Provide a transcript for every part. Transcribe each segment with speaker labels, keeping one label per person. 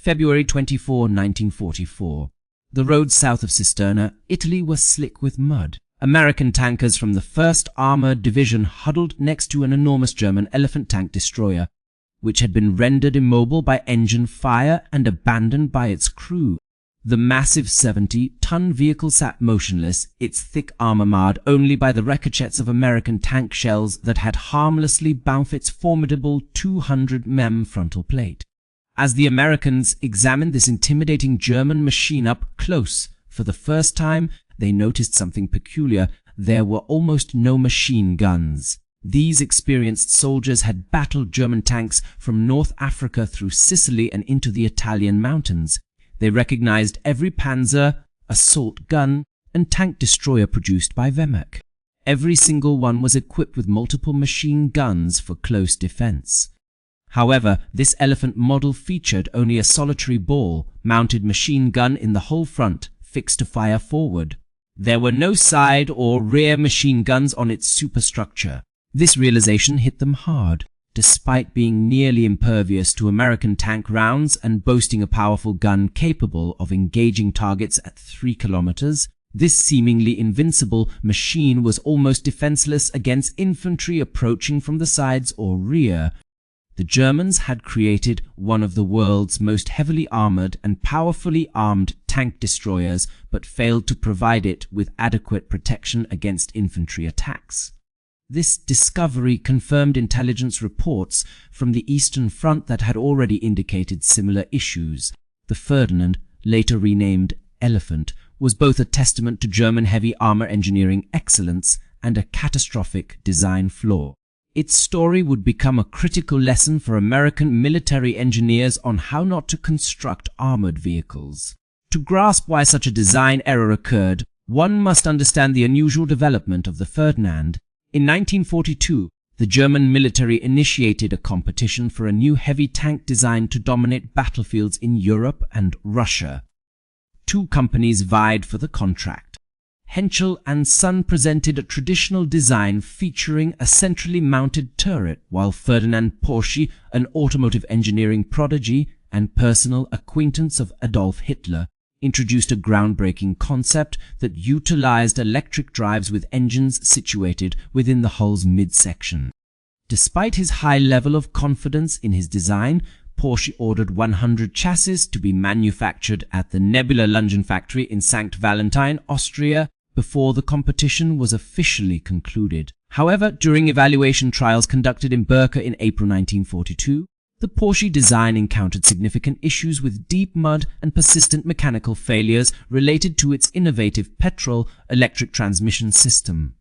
Speaker 1: February 24, 1944. The roads south of Cisterna, Italy, were slick with mud. American tankers from the 1st Armored Division huddled next to an enormous German Elephant tank destroyer, which had been rendered immobile by engine fire and abandoned by its crew. The massive 70-ton vehicle sat motionless, its thick armor marred only by the ricochets of American tank shells that had harmlessly bounced its formidable 200 mm frontal plate. As the Americans examined this intimidating German machine up close for the first time, they noticed something peculiar. There were almost no machine guns. These experienced soldiers had battled German tanks from North Africa through Sicily and into the Italian mountains. They recognized every panzer, assault gun, and tank destroyer produced by Wehrmacht. Every single one was equipped with multiple machine guns for close defense. However, this Elephant model featured only a solitary ball-mounted machine gun in the whole front, fixed to fire forward. There were no side or rear machine guns on its superstructure. This realization hit them hard. Despite being nearly impervious to American tank rounds and boasting a powerful gun capable of engaging targets at 3 kilometers, this seemingly invincible machine was almost defenseless against infantry approaching from the sides or rear. The Germans had created one of the world's most heavily armored and powerfully armed tank destroyers, but failed to provide it with adequate protection against infantry attacks. This discovery confirmed intelligence reports from the Eastern Front that had already indicated similar issues. The Ferdinand, later renamed Elephant, was both a testament to German heavy armor engineering excellence and a catastrophic design flaw. Its story would become a critical lesson for American military engineers on how not to construct armored vehicles. To grasp why such a design error occurred, one must understand the unusual development of the Ferdinand. In 1942, the German military initiated a competition for a new heavy tank designed to dominate battlefields in Europe and Russia. 2 companies vied for the contract. Henschel and Son presented a traditional design featuring a centrally mounted turret, while Ferdinand Porsche, an automotive engineering prodigy and personal acquaintance of Adolf Hitler, introduced a groundbreaking concept that utilized electric drives with engines situated within the hull's midsection. Despite his high level of confidence in his design, Porsche ordered 100 chassis to be manufactured at the Nebula Lungen factory in St. Valentine, Austria, before the competition was officially concluded. However, during evaluation trials conducted in Birka in April 1942, the Porsche design encountered significant issues with deep mud and persistent mechanical failures related to its innovative petrol-electric transmission system.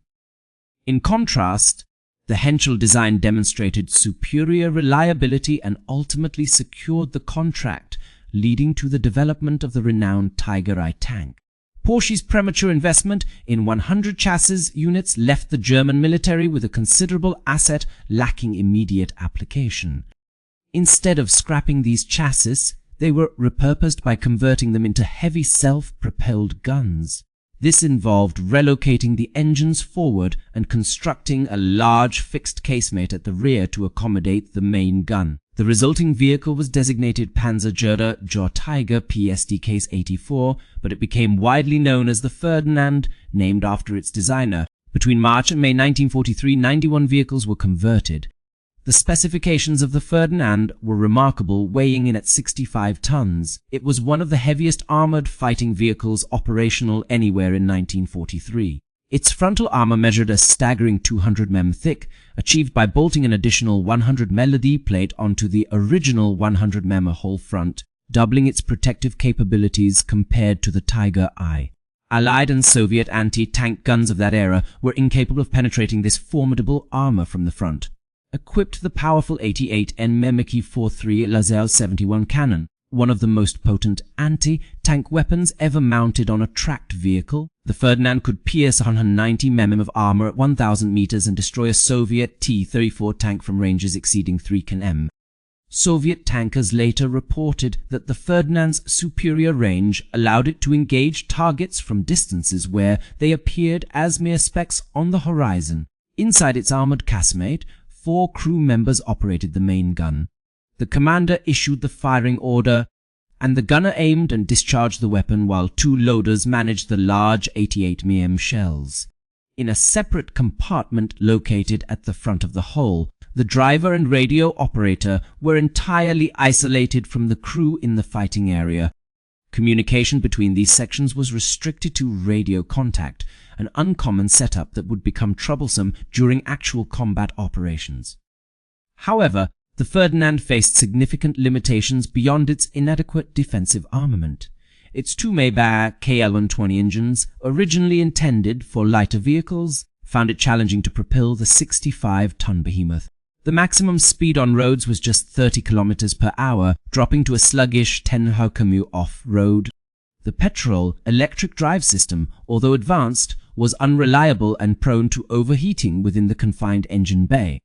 Speaker 1: In contrast, the Henschel design demonstrated superior reliability and ultimately secured the contract, leading to the development of the renowned Tiger I tank. Porsche's premature investment in 100 chassis units left the German military with a considerable asset lacking immediate application. Instead of scrapping these chassis, they were repurposed by converting them into heavy self-propelled guns. This involved relocating the engines forward and constructing a large fixed casemate at the rear to accommodate the main gun. The resulting vehicle was designated Panzerjäger Tiger PSD Case 84, but it became widely known as the Ferdinand, named after its designer. Between March and May 1943, 91 vehicles were converted. The specifications of the Ferdinand were remarkable, weighing in at 65 tons. It was one of the heaviest armored fighting vehicles operational anywhere in 1943. Its frontal armor measured a staggering 200 mm thick, achieved by bolting an additional 100 mm plate onto the original 100 mm whole front, doubling its protective capabilities compared to the Tiger I. Allied and Soviet anti-tank guns of that era were incapable of penetrating this formidable armor from the front. Equipped the powerful 88 Nmemeki 43 Laser 71 cannon, one of the most potent anti-tank weapons ever mounted on a tracked vehicle, the Ferdinand could pierce 190 mm of armor at 1,000 meters and destroy a Soviet T-34 tank from ranges exceeding 3 km. Soviet tankers later reported that the Ferdinand's superior range allowed it to engage targets from distances where they appeared as mere specks on the horizon. Inside its armored casemate, 4 crew members operated the main gun. The commander issued the firing order, and the gunner aimed and discharged the weapon while two loaders managed the large 88 mm shells. In a separate compartment located at the front of the hull, the driver and radio operator were entirely isolated from the crew in the fighting area. Communication between these sections was restricted to radio contact, an uncommon setup that would become troublesome during actual combat operations. However, the Ferdinand faced significant limitations beyond its inadequate defensive armament. Its two Maybach KL-120 engines, originally intended for lighter vehicles, found it challenging to propel the 65-ton behemoth. The maximum speed on roads was just 30 km per hour, dropping to a sluggish 10 km off-road. The petrol-electric drive system, although advanced, was unreliable and prone to overheating within the confined engine bay.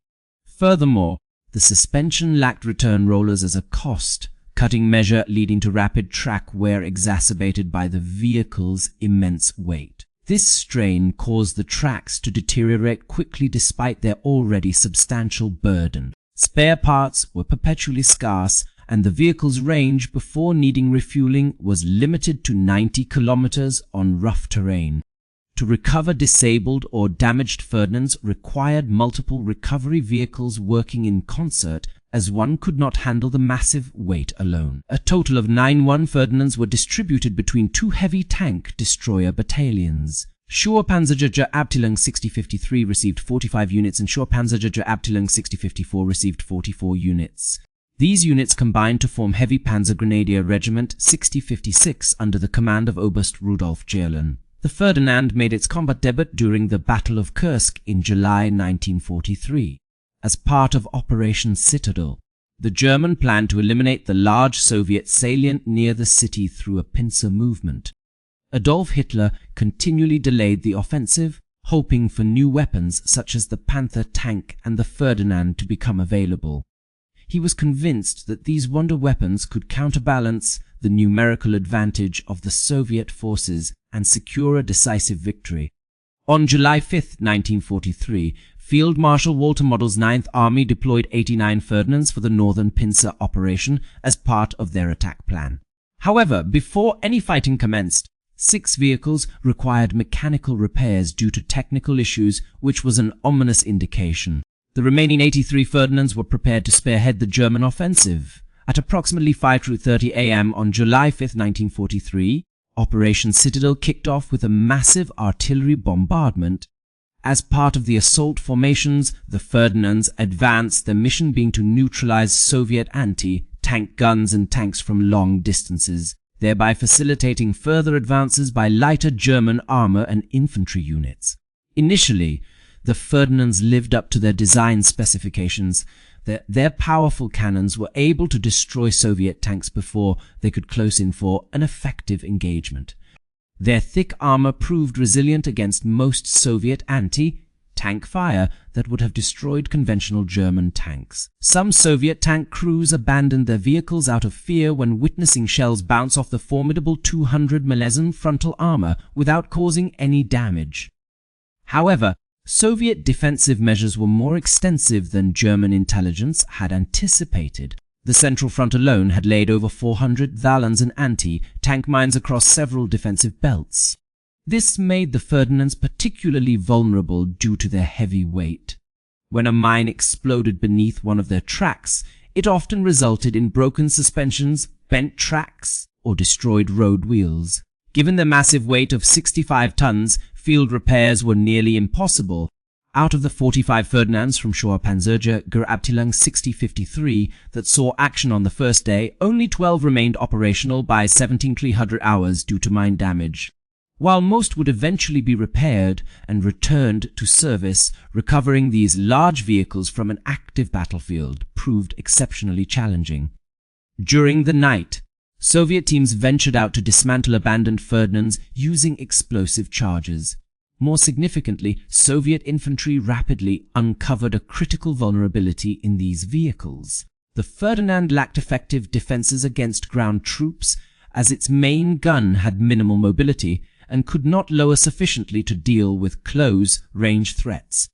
Speaker 1: Furthermore, the suspension lacked return rollers as a cost-cutting measure, leading to rapid track wear exacerbated by the vehicle's immense weight. This strain caused the tracks to deteriorate quickly despite their already substantial burden. Spare parts were perpetually scarce, and the vehicle's range before needing refueling was limited to 90 kilometers on rough terrain. To recover disabled or damaged Ferdinands required multiple recovery vehicles working in concert, as one could not handle the massive weight alone. A total of 9 Ferdinands were distributed between two heavy tank destroyer battalions. Sturmpanzerjäger Abteilung 6053 received 45 units and Sturmpanzerjäger Abteilung 6054 received 44 units. These units combined to form Heavy Panzer Grenadier Regiment 6056 under the command of Oberst Rudolf Gerlin. The Ferdinand made its combat debut during the Battle of Kursk in July 1943. As part of Operation Citadel, the German planned to eliminate the large Soviet salient near the city through a pincer movement. Adolf Hitler continually delayed the offensive, hoping for new weapons such as the Panther tank and the Ferdinand to become available. He was convinced that these wonder weapons could counterbalance the numerical advantage of the Soviet forces and secure a decisive victory. On July 5, 1943, Field Marshal Walter Model's 9th Army deployed 89 Ferdinands for the Northern Pincer operation as part of their attack plan. However, before any fighting commenced, 6 vehicles required mechanical repairs due to technical issues, which was an ominous indication. The remaining 83 Ferdinands were prepared to spearhead the German offensive. At approximately 5:30 a.m. on July 5, 1943, Operation Citadel kicked off with a massive artillery bombardment. As part of the assault formations, the Ferdinands advanced, their mission being to neutralize Soviet anti-tank guns and tanks from long distances, thereby facilitating further advances by lighter German armor and infantry units. Initially, the Ferdinands lived up to their design specifications. Their powerful cannons were able to destroy Soviet tanks before they could close in for an effective engagement. Their thick armor proved resilient against most Soviet anti-tank fire that would have destroyed conventional German tanks. Some Soviet tank crews abandoned their vehicles out of fear when witnessing shells bounce off the formidable 200 mm frontal armor without causing any damage. However, Soviet defensive measures were more extensive than German intelligence had anticipated. The Central Front alone had laid over 400 Thalans and anti-tank mines across several defensive belts. This made the Ferdinands particularly vulnerable due to their heavy weight. When a mine exploded beneath one of their tracks, it often resulted in broken suspensions, bent tracks, or destroyed road wheels. Given the massive weight of 65 tons, field repairs were nearly impossible. Out of the 45 Ferdinands from Sturmpanzerjäger Abteilung 6053 that saw action on the first day, only 12 remained operational by 1700 hours due to mine damage. While most would eventually be repaired and returned to service, recovering these large vehicles from an active battlefield proved exceptionally challenging. During the night, Soviet teams ventured out to dismantle abandoned Ferdinands using explosive charges. More significantly, Soviet infantry rapidly uncovered a critical vulnerability in these vehicles. The Ferdinand lacked effective defenses against ground troops, as its main gun had minimal mobility and could not lower sufficiently to deal with close-range threats.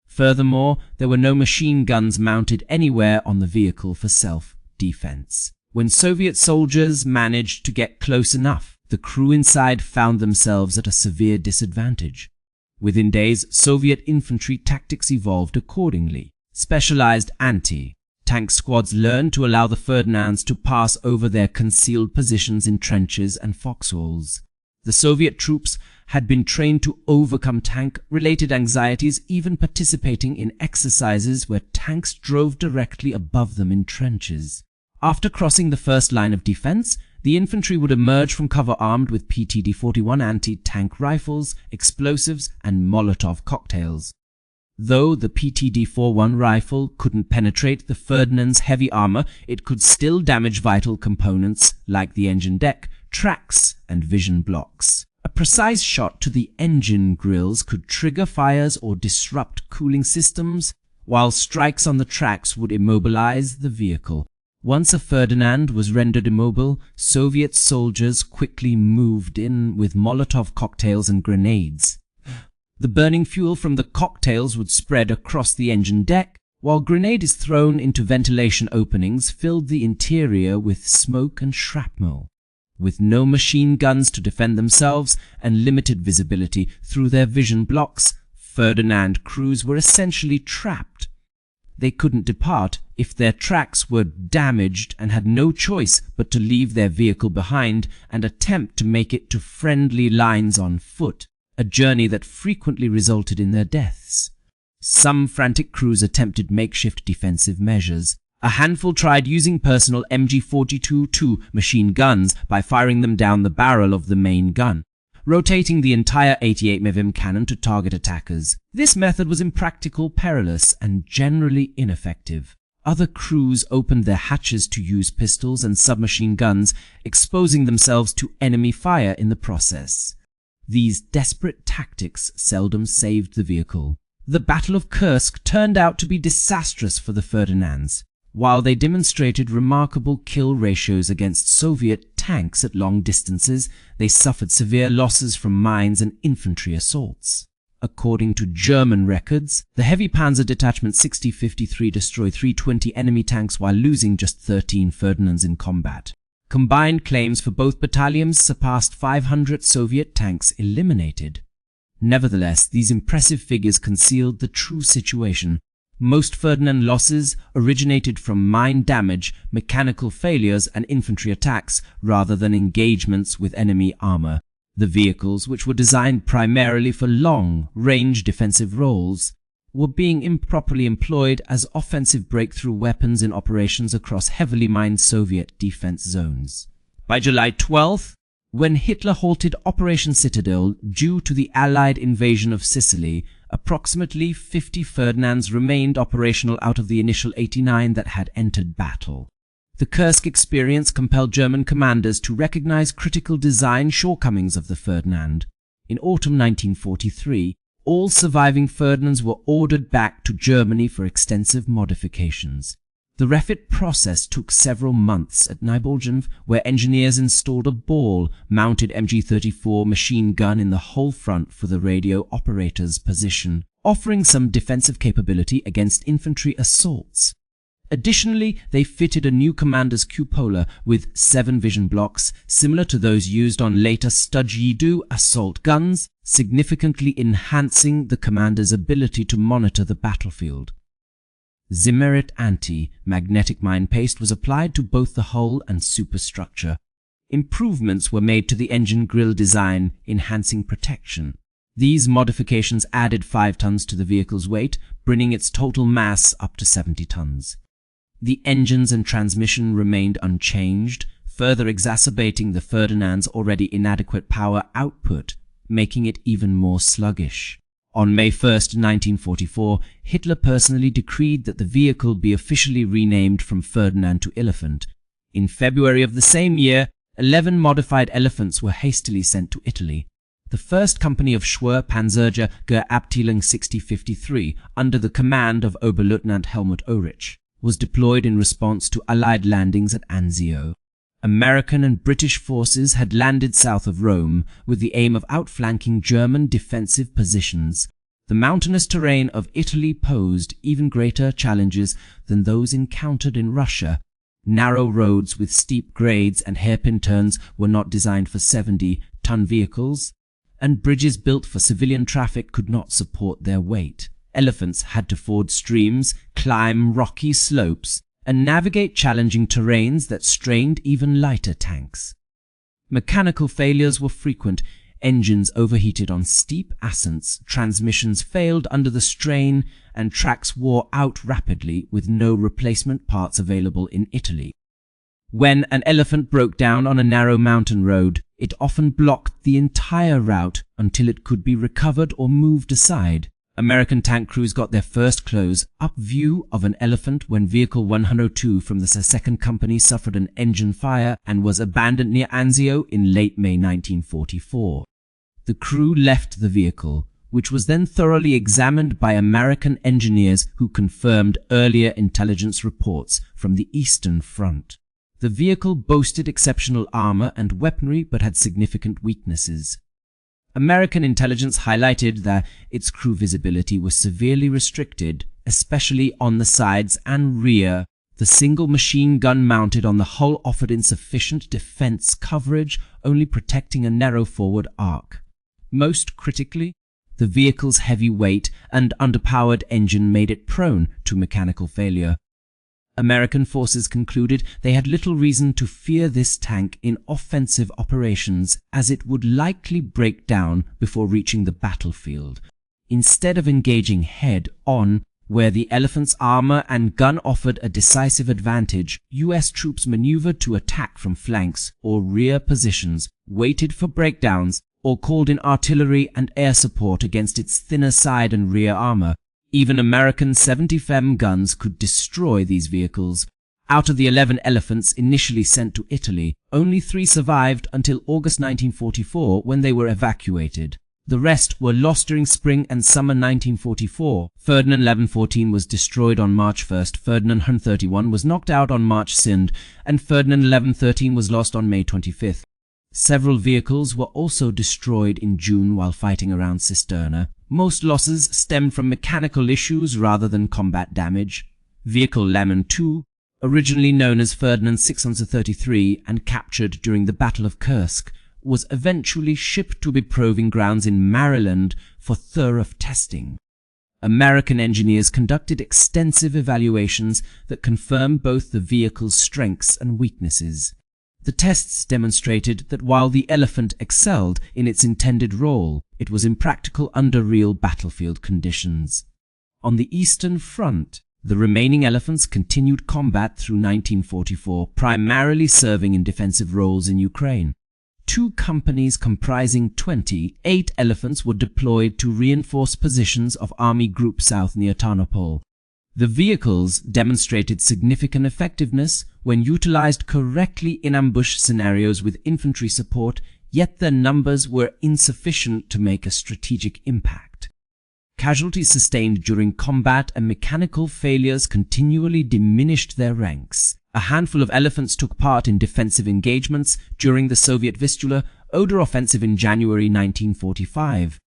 Speaker 1: Furthermore, there were no machine guns mounted anywhere on the vehicle for self-defense. When Soviet soldiers managed to get close enough, the crew inside found themselves at a severe disadvantage. Within days, Soviet infantry tactics evolved accordingly. Specialized anti-tank squads learned to allow the Ferdinands to pass over their concealed positions in trenches and foxholes. The Soviet troops had been trained to overcome tank-related anxieties, even participating in exercises where tanks drove directly above them in trenches. After crossing the first line of defense, the infantry would emerge from cover armed with PTD-41 anti-tank rifles, explosives, and Molotov cocktails. Though the PTD-41 rifle couldn't penetrate the Ferdinand's heavy armor, it could still damage vital components like the engine deck, tracks, and vision blocks. A precise shot to the engine grills could trigger fires or disrupt cooling systems, while strikes on the tracks would immobilize the vehicle. Once a Ferdinand was rendered immobile, Soviet soldiers quickly moved in with Molotov cocktails and grenades. The burning fuel from the cocktails would spread across the engine deck, while grenades thrown into ventilation openings filled the interior with smoke and shrapnel. With no machine guns to defend themselves and limited visibility through their vision blocks, Ferdinand crews were essentially trapped. They couldn't depart if their tracks were damaged and had no choice but to leave their vehicle behind and attempt to make it to friendly lines on foot, a journey that frequently resulted in their deaths. Some frantic crews attempted makeshift defensive measures. A handful tried using personal MG-42-2 machine guns by firing them down the barrel of the main gun, rotating the entire 88 mm cannon to target attackers. This method was impractical, perilous, and generally ineffective. Other crews opened their hatches to use pistols and submachine guns, exposing themselves to enemy fire in the process. These desperate tactics seldom saved the vehicle. The Battle of Kursk turned out to be disastrous for the Ferdinands. While they demonstrated remarkable kill ratios against Soviet tanks at long distances, they suffered severe losses from mines and infantry assaults. According to German records, the Heavy Panzer Detachment 6053 destroyed 320 enemy tanks while losing just 13 Ferdinands in combat. Combined claims for both battalions surpassed 500 Soviet tanks eliminated. Nevertheless, these impressive figures concealed the true situation. Most Ferdinand losses originated from mine damage, mechanical failures, and infantry attacks rather than engagements with enemy armor. The vehicles, which were designed primarily for long-range defensive roles, were being improperly employed as offensive breakthrough weapons in operations across heavily mined Soviet defense zones. By July 12th, when Hitler halted Operation Citadel due to the Allied invasion of Sicily, approximately 50 Ferdinands remained operational out of the initial 89 that had entered battle. The Kursk experience compelled German commanders to recognize critical design shortcomings of the Ferdinand. In autumn 1943, all surviving Ferdinands were ordered back to Germany for extensive modifications. The refit process took several months at Niebolgen, where engineers installed a ball-mounted MG-34 machine gun in the whole front for the radio operator's position, offering some defensive capability against infantry assaults. Additionally, they fitted a new commander's cupola with 7 vision blocks, similar to those used on later Stugyedu assault guns, significantly enhancing the commander's ability to monitor the battlefield. Zimerit anti-magnetic mine paste was applied to both the hull and superstructure. Improvements were made to the engine grille design, enhancing protection. These modifications added 5 tons to the vehicle's weight, bringing its total mass up to 70 tons. The engines and transmission remained unchanged, further exacerbating the Ferdinand's already inadequate power output, making it even more sluggish. On May 1, 1944, Hitler personally decreed that the vehicle be officially renamed from Ferdinand to Elephant. In February of the same year, 11 modified Elephants were hastily sent to Italy. The first company of Schwer Panzerger Abteilung 6053, under the command of Oberleutnant Helmut Ulrich, was deployed in response to Allied landings at Anzio. American and British forces had landed south of Rome with the aim of outflanking German defensive positions. The mountainous terrain of Italy posed even greater challenges than those encountered in Russia. Narrow roads with steep grades and hairpin turns were not designed for 70-ton vehicles, and bridges built for civilian traffic could not support their weight. Elephants had to ford streams, climb rocky slopes, and navigate challenging terrains that strained even lighter tanks. Mechanical failures were frequent. Engines overheated on steep ascents, transmissions failed under the strain, and tracks wore out rapidly with no replacement parts available in Italy. When an elephant broke down on a narrow mountain road, it often blocked the entire route until it could be recovered or moved aside. American tank crews got their first close-up view of an elephant when Vehicle 102 from the 2nd Company suffered an engine fire and was abandoned near Anzio in late May 1944. The crew left the vehicle, which was then thoroughly examined by American engineers who confirmed earlier intelligence reports from the Eastern Front. The vehicle boasted exceptional armor and weaponry but had significant weaknesses. American intelligence highlighted that its crew visibility was severely restricted, especially on the sides and rear. The single machine gun mounted on the hull offered insufficient defense coverage, only protecting a narrow forward arc. Most critically, the vehicle's heavy weight and underpowered engine made it prone to mechanical failure. American forces concluded they had little reason to fear this tank in offensive operations, as it would likely break down before reaching the battlefield. Instead of engaging head-on, where the elephant's armor and gun offered a decisive advantage, U.S. troops maneuvered to attack from flanks or rear positions, waited for breakdowns, or called in artillery and air support against its thinner side and rear armor. Even American 70 guns could destroy these vehicles. Out of the 11 elephants initially sent to Italy, only 3 survived until August 1944 when they were evacuated. The rest were lost during spring and summer 1944. Ferdinand 1114 was destroyed on March 1st, Ferdinand 131 was knocked out on March 2nd, and Ferdinand 1113 was lost on May 25th. Several vehicles were also destroyed in June while fighting around Cisterna. Most losses stemmed from mechanical issues rather than combat damage. Vehicle Lemon II, originally known as Ferdinand 633 and captured during the Battle of Kursk, was eventually shipped to be proving grounds in Maryland for thorough testing. American engineers conducted extensive evaluations that confirmed both the vehicle's strengths and weaknesses. The tests demonstrated that while the Elephant excelled in its intended role, it was impractical under real battlefield conditions. On the Eastern Front, the remaining Elephants continued combat through 1944, primarily serving in defensive roles in Ukraine. 2 companies comprising 28 Elephants were deployed to reinforce positions of Army Group South near Tarnopol. The vehicles demonstrated significant effectiveness when utilized correctly in ambush scenarios with infantry support, yet their numbers were insufficient to make a strategic impact. Casualties sustained during combat and mechanical failures continually diminished their ranks. A handful of Elephants took part in defensive engagements during the Soviet Vistula-Oder offensive in January 1945.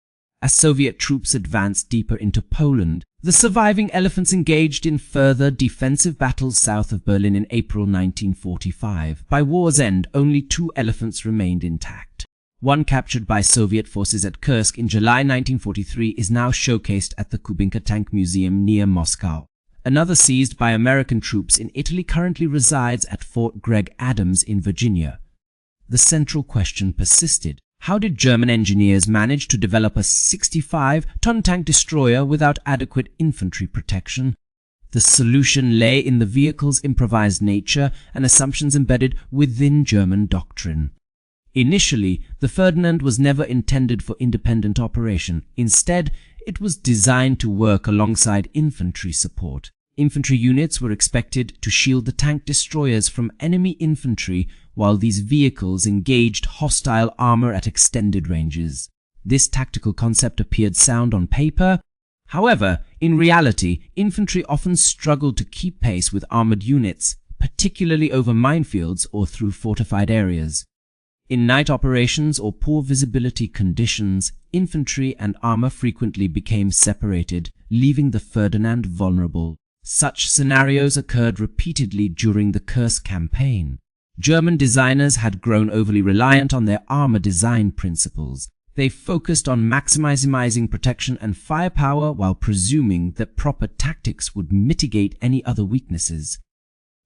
Speaker 1: As Soviet troops advanced deeper into Poland, the surviving Elephants engaged in further defensive battles south of Berlin in April 1945. By war's end, only 2 Elephants remained intact. One captured by Soviet forces at Kursk in July 1943 is now showcased at the Kubinka Tank Museum near Moscow. Another seized by American troops in Italy currently resides at Fort Gregg Adams in Virginia. The central question persisted. How did German engineers manage to develop a 65-ton tank destroyer without adequate infantry protection? The solution lay in the vehicle's improvised nature and assumptions embedded within German doctrine. Initially, the Ferdinand was never intended for independent operation. Instead, it was designed to work alongside infantry support. Infantry units were expected to shield the tank destroyers from enemy infantry while these vehicles engaged hostile armor at extended ranges. This tactical concept appeared sound on paper. However, in reality, infantry often struggled to keep pace with armored units, particularly over minefields or through fortified areas. In night operations or poor visibility conditions, infantry and armor frequently became separated, leaving the Ferdinand vulnerable. Such scenarios occurred repeatedly during the Kursk campaign. German designers had grown overly reliant on their armor design principles. They focused on maximizing protection and firepower while presuming that proper tactics would mitigate any other weaknesses.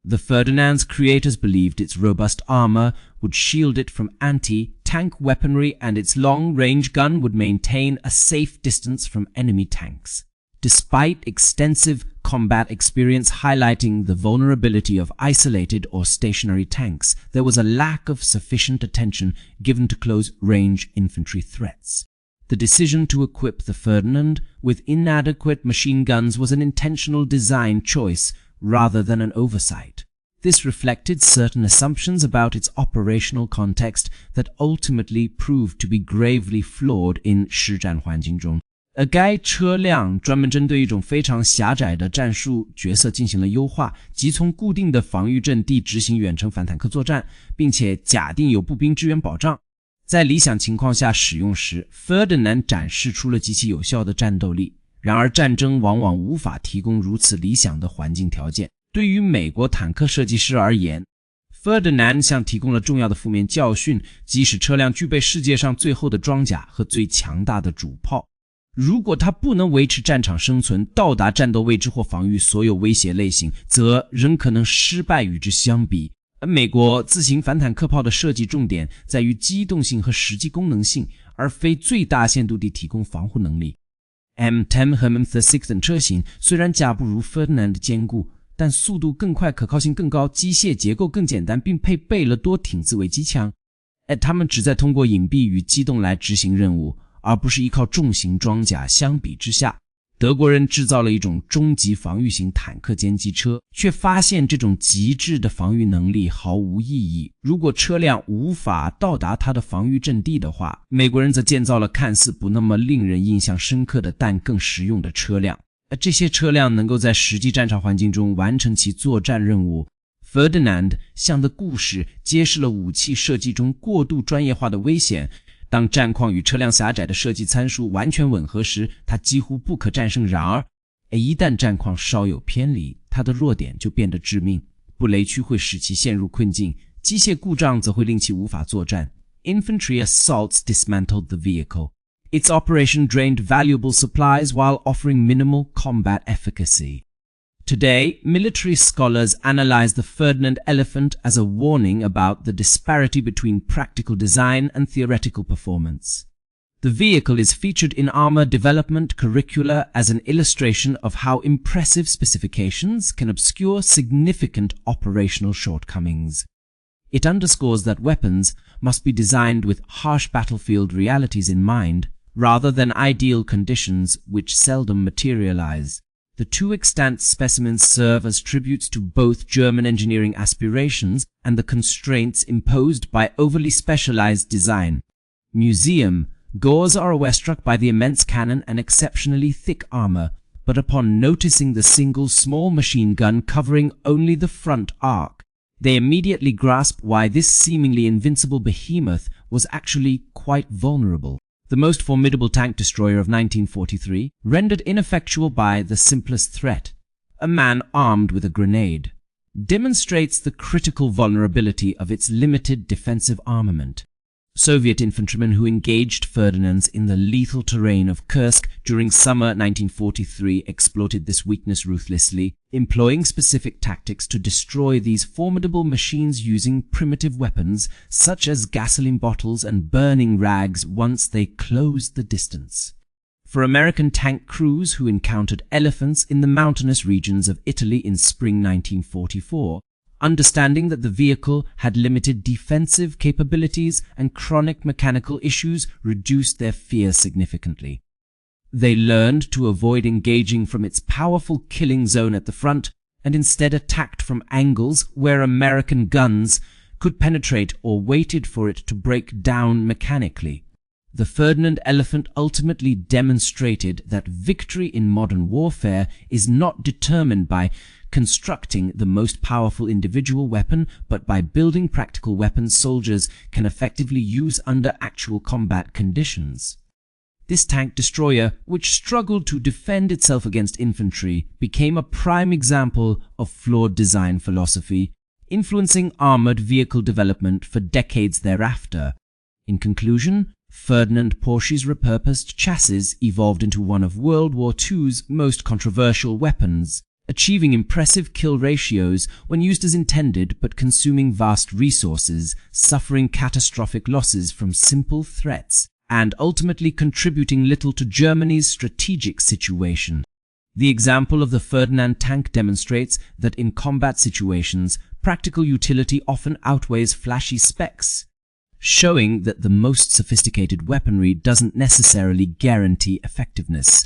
Speaker 1: The Ferdinand's creators believed its robust armor would shield it from anti-tank weaponry and its long-range gun would maintain a safe distance from enemy tanks. Despite extensive combat experience highlighting the vulnerability of isolated or stationary tanks, there was a lack of sufficient attention given to close-range infantry threats. The decision to equip the Ferdinand with inadequate machine guns was an intentional design choice rather than an oversight. This reflected certain assumptions about its operational context that ultimately proved to be gravely flawed in实战环境中。该车辆专门针对一种非常狭窄的战术角色进行了优化，即从固定的防御阵地执行远程反坦克作战，并且假定有步兵支援保障。在理想情况下使用时 ，Ferdinand 展示出了极其有效的战斗力。然而，战争往往无法提供如此理想的环境条件。对于美国坦克设计师而言， Ferdinand 向提供了重要的负面教训，即使车辆具备世界上最后的装甲和最强大的主炮。如果它不能维持战场生存，到达战斗位置或防御所有威胁类型，则仍可能失败与之相比。而美国自行反坦克炮的设计重点在于机动性和实际功能性，而非最大限度地提供防护能力。M10 和 M36 等车型虽然甲不如 Ferdinand 坚固，但速度更快，可靠性更高，机械结构更简单，并配备了多挺自卫机枪。他们旨在通过隐蔽与机动来执行任务，而不是依靠重型装甲。相比之下，德国人制造了一种终极防御型坦克歼击车，却发现这种极致的防御能力毫无意义。如果车辆无法到达它的防御阵地的话，美国人则建造了看似不那么令人印象深刻的但更实用的车辆。这些车辆能够在实际战场环境中完成其作战任务。Ferdinand 向的故事揭示了武器设计中过度专业化的危险。当战况与车辆狭窄的设计参数完全吻合时，它几乎不可战胜。然而，一旦战况稍有偏离，它的弱点就变得致命。布雷区会使其陷入困境，机械故障则会令其无法作战。Infantry assaults dismantled the vehicle. Its operation drained valuable supplies while offering minimal combat efficacy. Today, military scholars analyze the Ferdinand elephant as a warning about the disparity between practical design and theoretical performance. The vehicle is featured in armor development curricula as an illustration of how impressive specifications can obscure significant operational shortcomings. It underscores that weapons must be designed with harsh battlefield realities in mind, rather than ideal conditions which seldom materialize. The two extant specimens serve as tributes to both German engineering aspirations and the constraints imposed by overly specialized design. Museum goers are awestruck by the immense cannon and exceptionally thick armor, but upon noticing the single small machine gun covering only the front arc, they immediately grasp why this seemingly invincible behemoth was actually quite vulnerable. The most formidable tank destroyer of 1943, rendered ineffectual by the simplest threat, a man armed with a grenade, demonstrates the critical vulnerability of its limited defensive armament. Soviet infantrymen who engaged Ferdinands in the lethal terrain of Kursk during summer 1943 exploited this weakness ruthlessly, employing specific tactics to destroy these formidable machines using primitive weapons such as gasoline bottles and burning rags once they closed the distance. For American tank crews who encountered elephants in the mountainous regions of Italy in spring 1944, understanding that the vehicle had limited defensive capabilities and chronic mechanical issues reduced their fear significantly. They learned to avoid engaging from its powerful killing zone at the front and instead attacked from angles where American guns could penetrate or waited for it to break down mechanically. The Ferdinand elephant ultimately demonstrated that victory in modern warfare is not determined by constructing the most powerful individual weapon, but by building practical weapons soldiers can effectively use under actual combat conditions. This tank destroyer, which struggled to defend itself against infantry, became a prime example of flawed design philosophy, influencing armored vehicle development for decades thereafter. In conclusion, Ferdinand Porsche's repurposed chassis evolved into one of World War II's most controversial weapons, achieving impressive kill ratios when used as intended but consuming vast resources, suffering catastrophic losses from simple threats, and ultimately contributing little to Germany's strategic situation. The example of the Ferdinand tank demonstrates that in combat situations, practical utility often outweighs flashy specs, showing that the most sophisticated weaponry doesn't necessarily guarantee effectiveness.